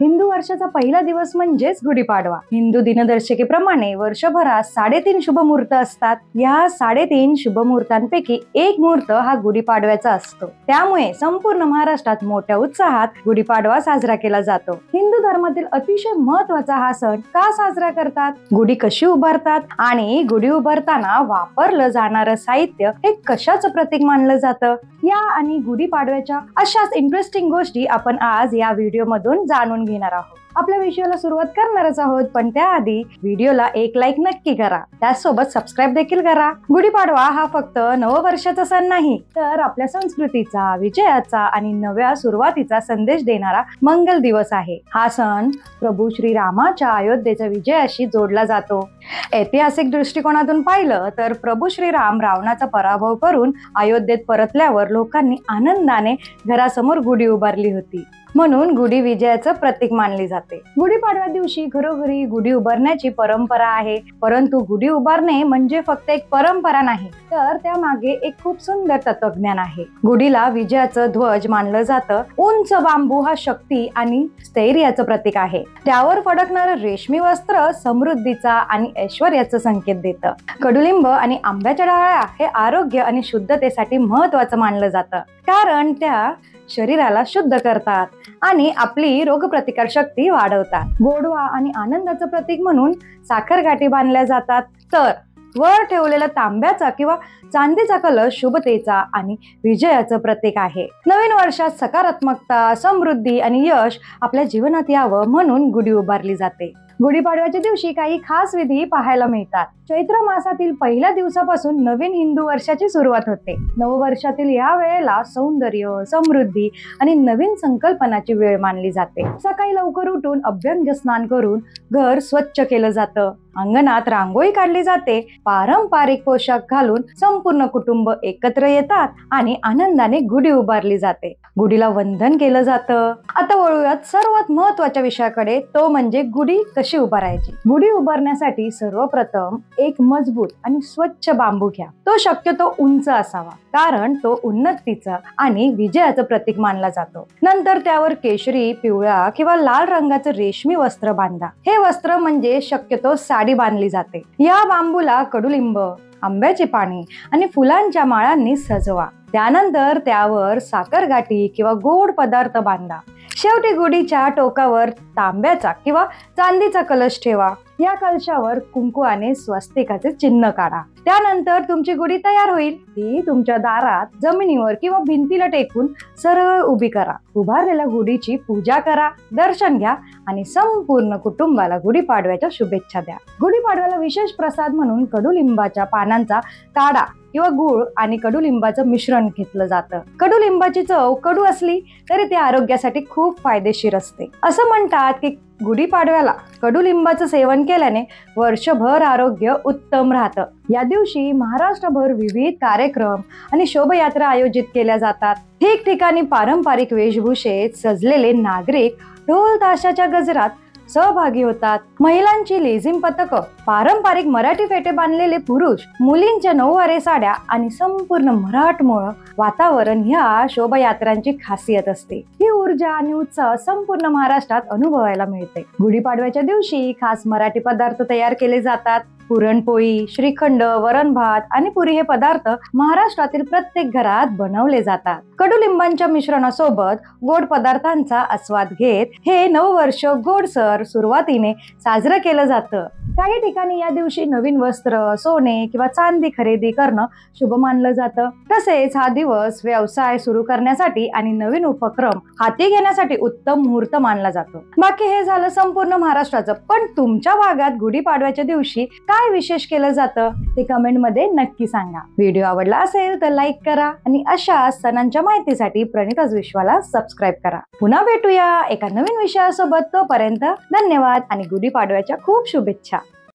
हिंदू वर्षाचा पहिला दिवस म्हणजेच गुढीपाडवा। हिंदू दिनदर्शिकेप्रमाणे वर्षभरात 3.5 शुभ मुहूर्त असतात। या 3.5 शुभ मुहूर्तांपैकी एक मुहूर्त हा गुढीपाडव्याचा असतो। त्यामुळे संपूर्ण महाराष्ट्रात मोठ्या उत्साहात गुढीपाडवा साजरा केला जातो। हिंदू धर्मातील अतिशय महत्त्वाचा हा सण का साजरा करतात, गुढी कशी उभारतात आणि गुढी उभारताना वापरलं जाणारं साहित्य हे कशाचं प्रतीक मानलं जातं, या आणि गुढीपाडव्याच्या अशाच इंटरेस्टिंग गोष्टी आपण आज या व्हिडिओ मधून जाणून घेणार आहोत। आपल्या व्हिडिओला सुरुवात करणारच आहोत, पण त्याआधी व्हिडिओला एक लाईक नक्की करा, त्याचसोबत सबस्क्राईब देखील करा। गुढीपाडवा हा फक्त नववर्षाचा सण नाही, तर आपल्या संस्कृतीचा, विजयाचा आणि नव्या सुरुवातीचा संदेश देणारा मंगल दिवस आहे। हा सण प्रभू श्रीरामाच्या अयोध्येच्या विजयाशी जोडला जातो। ऐतिहासिक दृष्टिकोनातून पाहिलं तर प्रभू श्रीराम रावणाचा पराभव करून अयोध्येत परतल्यावर लोकांनी आनंदाने घरासमोर गुढी उभारली होती, म्हणून गुढी विजयाचं प्रतीक मानली जाते। गुढीपाडव्या दिवशी घरोघरी गुढी उभारण्याची परंपरा आहे, परंतु गुढी उभारणे म्हणजे फक्त एक परंपरा नाही, तर त्यामागे एक खूप सुंदर तत्वज्ञान आहे। गुढीला विजयाचं ध्वज मानलं जातं। उंच बांबू हा शक्ती आणि स्थैर्याचं प्रतीक आहे। त्यावर फडकणारं रेशमी वस्त्र समृद्धीचा आणि ऐश्वर्याचं संकेत देतं। कडुलिंब आणि आंब्याच्या डाळ्या हे आरोग्य आणि शुद्धतेसाठी महत्त्वाचं मानलं जातं, कारण त्या शरीराला शुद्ध करतात आणि आपली रोगप्रतिकार शक्ती वाढवतात। गोडवा आणि आनंदाचं प्रतीक म्हणून साखरगाठी बांधल्या जातात, तर वर ठेवलेला तांब्याचा किंवा चांदीचा कलश शुभतेचा आणि विजयाचं प्रतीक आहे। नवीन वर्षात सकारात्मकता, समृद्धी आणि यश आपल्या जीवनात यावं म्हणून गुढी उभारली जाते। गुढीपाडव्याच्या दिवशी काही खास विधी पाहायला मिळतात। चैत्र मासातील पहिल्या दिवसापासून नवीन हिंदू वर्षाची सुरुवात होते। नववर्षातील या वेळेला सौंदर्य, समृद्धी आणि नवीन संकल्पनाची वेळ मानली जाते। सकाळी लवकर उठून अभ्यंग स्नान करून घर स्वच्छ केलं जातं, अंगणात रांगोळी काढली जाते, पारंपरिक पोशाख घालून संपूर्ण कुटुंब एकत्र येतात आणि आनंदाने गुढी उभारली जाते। गुढीला वंदन केलं जातं। आता वळूयात सर्वात महत्त्वाच्या विषयाकडे, तो म्हणजे गुढी कशी उभारायची। गुढी उभारण्यासाठी सर्वप्रथम एक मजबूत आणि स्वच्छ बांबू घ्या। तो शक्यतो उंच असावा, कारण तो उन्नतीचा आणि विजयाचं प्रतीक मानला जातो। नंतर त्यावर केशरी, पिवळा किंवा लाल रंगाचं रेशमी वस्त्र बांधा। हे वस्त्र म्हणजे शक्यतो साडी बांधली जाते। या बांबूला कडुलिंब, आंब्याची पाने आणि फुलांच्या माळांनी सजवा। त्यानंतर त्यावर साखरगाठी किंवा गोड पदार्थ बांधा। शेवटी गुढीच्या टोकावर तांब्याचा किंवा चांदीचा कलश ठेवा। या कलशावर कुंकुवाने स्वस्तिकाचे चिन्ह काढा। त्यानंतर तुमची गुढी तयार होईल। ती तुमच्या दारात, जमिनीवर किंवा भिंतीला टेकून सरळ उभी करा। उभारलेल्या गुढीची पूजा करा, दर्शन घ्या आणि संपूर्ण कुटुंबाला गुढीपाडव्याच्या शुभेच्छा द्या। गुढीपाडव्याला विशेष प्रसाद म्हणून कडुलिंबाच्या पानांचा काढा किंवा गूळ आणि कडुलिंबाचं मिश्रण घेतलं जातं। कडुलिंबाची चव कडू असली तरी ते आरोग्यासाठी खूप फायदेशीर असते। असं म्हणतात की गुढीपाडव्याला कडुलिंबाचं सेवन केल्याने वर्षभर आरोग्य उत्तम राहतं। या दिवशी महाराष्ट्रभर विविध कार्यक्रम आणि शोभायात्रा आयोजित केल्या जातात। ठिकठिकाणी पारंपरिक वेशभूषेत सजलेले नागरिक ढोल ताशाच्या गजरात सहभागी होतात। महिलांची लेझिम पथकं, पारंपरिक मराठी फेटे बांधलेले पुरुष, मुलींच्या नऊवारी साड्या आणि संपूर्ण मराठमोळं वातावरण ह्या शोभायात्रांची खासियत असते। ही ऊर्जा आणि उत्साह संपूर्ण महाराष्ट्रात अनुभवायला मिळते। गुढीपाडव्याच्या दिवशी खास मराठी पदार्थ तयार केले जातात। पुरणपोळी, श्रीखंड, वरण भात आणि पुरी हे पदार्थ महाराष्ट्रातील प्रत्येक घरात बनवले जातात। कडुलिंबांच्या मिश्रणासोबत गोड पदार्थांचा आस्वाद घेत हे नववर्ष गोडसर सुरुवातीने साजरं केलं जातं। काही ठिकाणी या दिवशी नवीन वस्त्र, सोने किंवा चांदी खरेदी करणं शुभ मानलं जातं। तसेच हा दिवस व्यवसाय सुरू करण्यासाठी आणि नवीन उपक्रम हाती घेण्यासाठी उत्तम मुहूर्त मानला जातो। बाकी हे झालं संपूर्ण महाराष्ट्राचं, पण तुमच्या भागात गुढीपाडव्याच्या दिवशी काय विशेष केलं जातं ते कमेंट मध्ये नक्की सांगा। व्हिडिओ आवडला असेल तर लाईक करा आणि अशा सणांच्या माहितीसाठी प्रणिताज विश्वाला सबस्क्राईब करा। पुन्हा भेटूया एका नवीन विषयासोबत। तोपर्यंत धन्यवाद आणि गुढीपाडव्याच्या खूप शुभेच्छा।